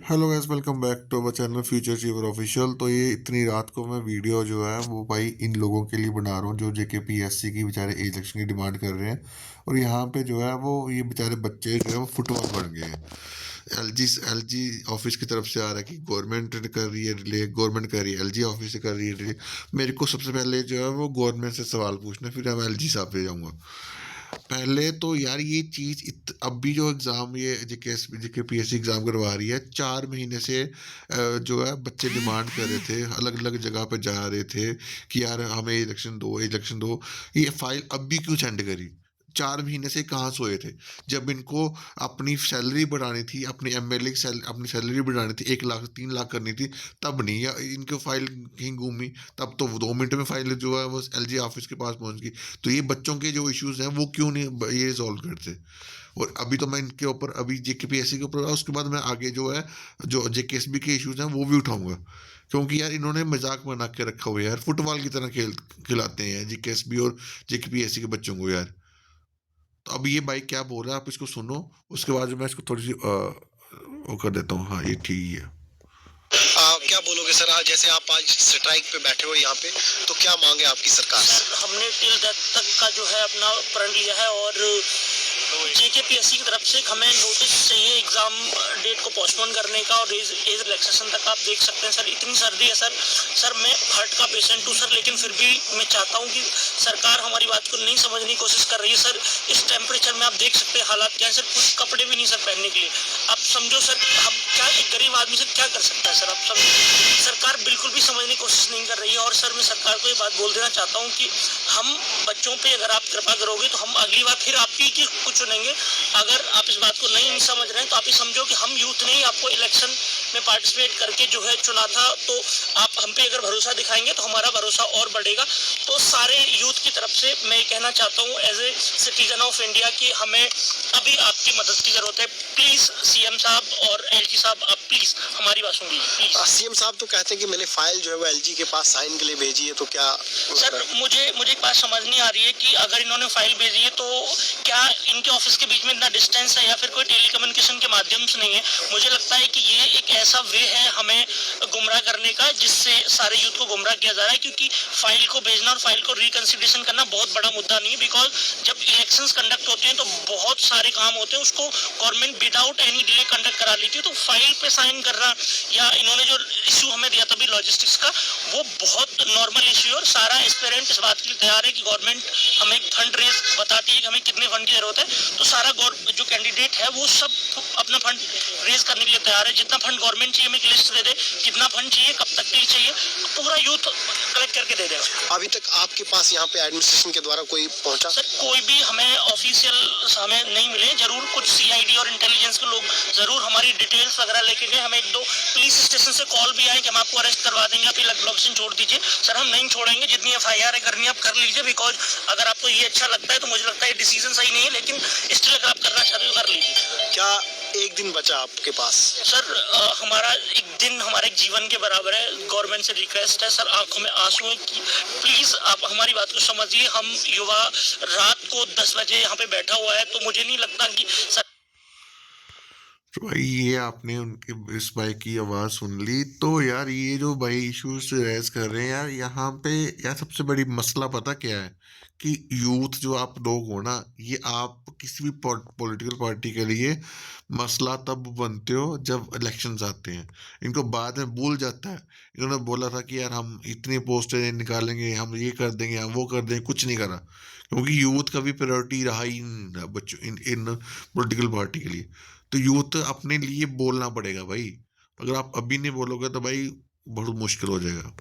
Hello guys, welcome back to our channel future achiever official. तो ये इतनी रात को मैं वीडियो जो है वो भाई इन लोगों के लिए बना रहा हूँ जो जेकेपीएससी की बेचारे इलेक्शन की डिमांड कर रहे हैं। और यहाँ पे जो है वो ये बेचारे बच्चे जो है वो फुटबॉल बन गए हैं। एलजी ऑफिस की तरफ से आ रहा है कि गवर्नमेंट कर रही है डिले, गवर्नमेंट कर रही है, एलजी ऑफिस से कर रही है डिले। मेरे को सबसे पहले जो है वो गवर्नमेंट से सवाल पूछना, फिर मैं एलजी साहब पे जाऊँगा। पहले तो यार ये चीज अब भी जो एग्जाम ये जेके पीएससी एग्जाम करवा रही है 4 महीने से जो है बच्चे डिमांड कर रहे थे, अलग अलग जगह पे जा रहे थे कि यार हमें इलेक्शन दो, इलेक्शन दो। ये फाइल अब भी क्यों सेंड करी? 4 महीने से कहाँ सोए थे? जब इनको अपनी सैलरी बढ़ानी थी, अपनी एमएलए की अपनी सैलरी बढ़ानी थी, 1 लाख 3 लाख करनी थी, तब नहीं। या इनकी फाइल कहीं घूमी, तब तो 2 मिनट में फाइल जो है वो एलजी ऑफिस के पास पहुंच गई। तो ये बच्चों के जो इश्यूज हैं वो क्यों नहीं ये रिजॉल्व करते? और अभी तो मैं इनके ऊपर अभी जेकेपीएससी के ऊपर, उसके बाद मैं आगे जो है जो जेकेएसबी के इश्यूज हैं वो भी उठाऊंगा। क्योंकि यार इन्होंने मजाक बना के रखा हुआ है यार, फुटबॉल की तरह खिलाते हैं जेकेएसबी और जेकेपीएससी के बच्चों को यार। तो अब ये भाई क्या बोल रहा है आप इसको सुनो, उसके बाद जो मैं इसको थोड़ी सी वो कर देता हूँ। हाँ, ये ठीक है। क्या बोलोगे सर, आज जैसे आप आज स्ट्राइक पे बैठे हो यहाँ पे, तो क्या मांगे आपकी सरकार से? हमने टिल डेथ तक का जो है अपना प्रण लिया है और जेकेपीएससी की तरफ से हमें नोटिस चाहिए एग्जाम डेट को पोस्टपोन करने का और एज रिलैक्सेशन तक। आप देख सकते हैं सर, इतनी सर्दी है सर मैं हार्ट का पेशेंट हूँ सर, लेकिन फिर भी मैं चाहता हूँ कि सरकार हमारी बात को नहीं समझने की कोशिश कर रही है सर। इस टेम्परेचर में आप देख सकते हैं हालात क्या है सर, कुछ कपड़े भी नहीं सर पहनने के लिए। आप समझो सर, हम क्या एक गरीब आदमी से क्या कर सकता है सर, आप समझो। सरकार बिल्कुल भी समझने की कोशिश नहीं कर रही है। और सर मैं सरकार को ये बात बोल देना चाहता हूँ कि हम बच्चों पे अगर आप कृपा करोगे तो हम अगली बार फिर आप ही की कुछ चुनेंगे। अगर आप इस बात को नहीं समझ रहे हैं तो आप ये समझो कि हम यूथ ने ही आपको इलेक्शन में पार्टिसिपेट करके जो है चुना था। तो आप हम पे अगर भरोसा दिखाएंगे तो हमारा भरोसा और बढ़ेगा। तो सारे यूथ की तरफ से मैं ये कहना चाहता हूँ as a citizen of India कि हमें अभी आपकी मदद की जरूरत है। प्लीज सीएम साहब और एलजी साहब, आप प्लीज हमारी बात सुनिए प्लीज। सीएम साहब तो कहते हैं कि मैंने फाइल जो है वो एलजी के पास साइन के लिए भेजी है, तो क्या सर मुझे एक बात समझ नहीं आ रही है कि अगर इन्होंने फाइल भेजी है तो क्या इनके ऑफिस के बीच में इतना डिस्टेंस है या फिर कोई टेलीकम्युनिकेशन के माध्यम से नहीं है? मुझे लगता है कि ये एक ऐसा वे है हमें गुमराह करने का जिससे सारे यूथ को गुमराह किया जा रहा है। क्योंकि फाइल को भेजना और फाइल को रिकंसिडरेशन करना बहुत बड़ा मुद्दा नहीं है, बिकॉज जब इलेक्शंस कंडक्ट होते हैं तो बहुत सारे काम होते हैं, उसको government without any delay conduct करा लेती है। तो फाइल पे साइन करना या इन्होंने जो इशू हमें दिया था लॉजिस्टिक्स का, वो बहुत नॉर्मल इशू है। और सारा एस्पिरेंट इस बात के लिए तैयार है कि गवर्नमेंट हमें फंड रेज बताती है कि हमें कितने फंड की जरूरत है। तो सारा जो कैंडिडेट है वो सब अपना फंड रेज करने के लिए तैयार है। जितना फंड गवर्नमेंट चाहिए हमें एक लिस्ट दे दे, कितना फंड चाहिए, कब तक के लिए चाहिए, पूरा यूथ कलेक्ट करके दे देगा। अभी तक आपके पास यहाँ पे एडमिनिस्ट्रेशन के द्वारा कोई पहुंचा? सर कोई भी हमें ऑफिशियल हमें नहीं मिले। जरूर कुछ सीआईडी और इंटेलिजेंस के लोग जरूर हमारी डिटेल्स वगैरह लेके गए। हमें 1-2 पुलिस स्टेशन से कॉल भी आए कि हम आपको अरेस्ट करवा देंगे, आप ये लोकेशन छोड़ दीजिए। सर हम नहीं छोड़ेंगे, जितनी एफआईआर करनी आप कर लीजिए, बिकॉज अगर आपको ये अच्छा लगता है तो मुझे लगता है डिसीजन सही नहीं है, लेकिन स्टिल अगर आप करना चाहते हो कर लीजिए। क्या एक दिन बचा आपके पास? सर हमारा एक दिन हमारे जीवन के बराबर है। गवर्नमेंट से रिक्वेस्ट है सर, आंखों में आंसू है कि प्लीज आप हमारी बात को समझिए। हम युवा रात को 10 बजे यहाँ पे बैठा हुआ है, तो मुझे नहीं लगता कि सर। तो भाई ये आपने उनके इस भाई की आवाज़ सुन ली। तो यार ये जो भाई इश्यूज रेज कर रहे हैं यार, यहाँ पे यार सबसे बड़ी मसला पता क्या है कि यूथ जो आप लोग हो ना, ये आप किसी भी पॉलिटिकल पार्टी के लिए मसला तब बनते हो जब इलेक्शंस आते हैं। इनको बाद में भूल जाता है। इन्होंने बोला था कि यार हम इतनी पोस्टें निकालेंगे, हम ये कर देंगे, हम वो कर देंगे, कुछ नहीं करा। क्योंकि यूथ का भी प्रायोरिटी रहा ही नहीं बच्चों इन इन पॉलिटिकल पार्टी के लिए। तो यूथ अपने लिए बोलना पड़ेगा भाई। अगर आप अभी नहीं बोलोगे तो भाई बहुत मुश्किल हो जाएगा।